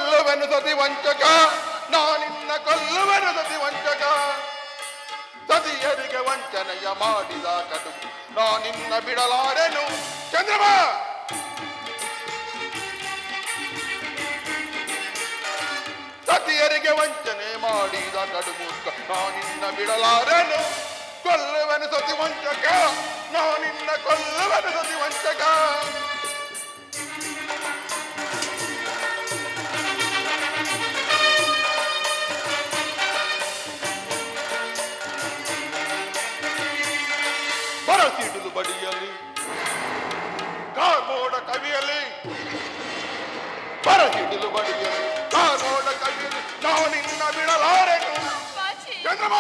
ಕೊಲ್ಲುವೆನು ಸತಿ ವಂಚಕ, ನಾನಿನ್ನ ಕೊಲ್ಲುವೆನು ಸತಿ ವಂಚಕ. ಸತಿಯರಿಗೆ ವಂಚನೆಯ ಮಾಡಿದ ಕಡು ನಾನಿನ್ನ ಬಿಡಲಾರೆನು. ಚಂದ್ರಮ ಸತಿಯರಿಗೆ ವಂಚನೆ ಮಾಡಿದ ಕಡುಮೂರ್ಖ ನಾನಿನ್ನ ಬಿಡಲಾರೆನು. ಕೊಲ್ಲುವೆನು ಸತಿ ವಂಚಕ, ನಾನಿನ್ನ ಕೊಲ್ಲುವೆನು ಸತಿ ವಂಚಕ. ಬರಸಿಡಿದು ಬಡಿಯಲಿ ಕಾರ್ಮೋಡ ಕವಿಯಲಿ, ಬರಸಿಡಿಲು ಬಡಿಯಲಿ ಕಾರ್ಮೋಡ ಕವಿಯಲಿ, ನಾನಿನ್ನ ಬಿಡಲಾರೆನು. ಚಂದ್ರಮ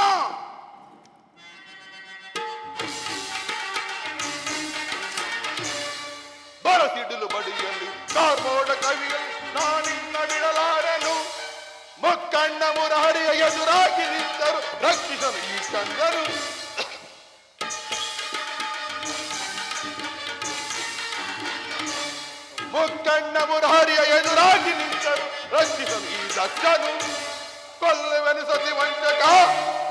ಬರಸಿಡಿಲು ಬಡಿಯಲಿ ಕಾರ್ಮೋಡ ಕವಿಯಲಿ, ನಾನಿನ್ನ ಬಿಡಲಾರೆನು. ಮುಕ್ಕಣ್ಣ ಮುರಾರಿಯ ಎದುರಾಗಿ ನಿಂತರು ರಕ್ಷಿಸಲು ಈ ಕಂದರು. ಮುಕ್ಕಣ್ಣ ಮುರಾರಿಯ ಎದುರಾಗಿ ನಿಂತರು ರಕ್ಷಿಸಲು ಈ ದಕ್ಷನು. ಕೊಲ್ಲುವೆನು ಸತಿ ವಂಚಕ,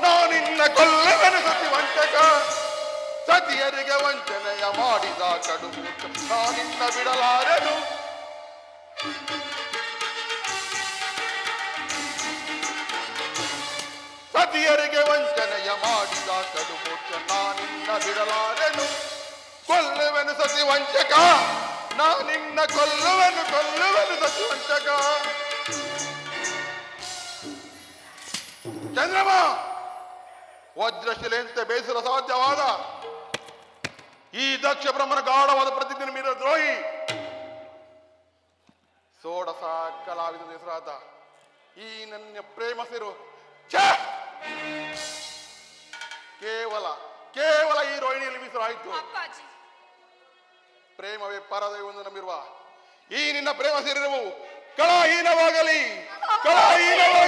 ನಾನಿನ್ನ ಕೊಲ್ಲುವೆನು ಸತಿ ವಂಚಕ. ಸತಿಯರಿಗೆ ವಂಚನೆಯ ಮಾಡಿದ ಕಡುಮೂರ್ಖ ನಾನಿನ್ನ ಬಿಡಲಾರೆನು. ಸತಿಯರಿಗೆ ವಂಚನೆಯ ಮಾಡಿದ ಕಡುಮೂರ್ಖ ನಾನಿನ್ನ ಬಿಡಲಾರೆನು. ಕೊಲ್ಲುವೆನು ಸತಿ ವಂಚಕ, ನಾನಿನ್ನ ಕೊಲ್ಲುವೆನು ಕೊಲ್ಲುವೆನು ಸತಿ ವಂಚಕ. ಚಂದ್ರಮ ವಜ್ರಶಿಲೆಯಂತೆ ಬೇಸರ ಸಾಧ್ಯವಾದ ಈ ದಕ್ಷ ಬ್ರಹ್ಮನ ಗಾಢವಾದ ಪ್ರತಿಜ್ಞೆ ಮೀರಿದ ದ್ರೋಹಿ, ಸೋಡಸ ಕಲಾವಿದ ಹೆಸರಾದ ಈ ನನ್ನ ಪ್ರೇಮ ಸಿರು ಕೇವಲ ಕೇವಲ ಈ ರೋಹಿಣಿಯಲ್ಲಿ ಮೀಸಲಾಯಿತು. ಪ್ರೇಮವೇ ಪರದೈವೊಂದು ನಂಬಿರುವ ಈ ನಿನ್ನ ಪ್ರೇಮ ಸಿರಿವು ಕಳಹೀನವಾಗಲಿ, ಕಳಹೀನವಾಗಲಿ.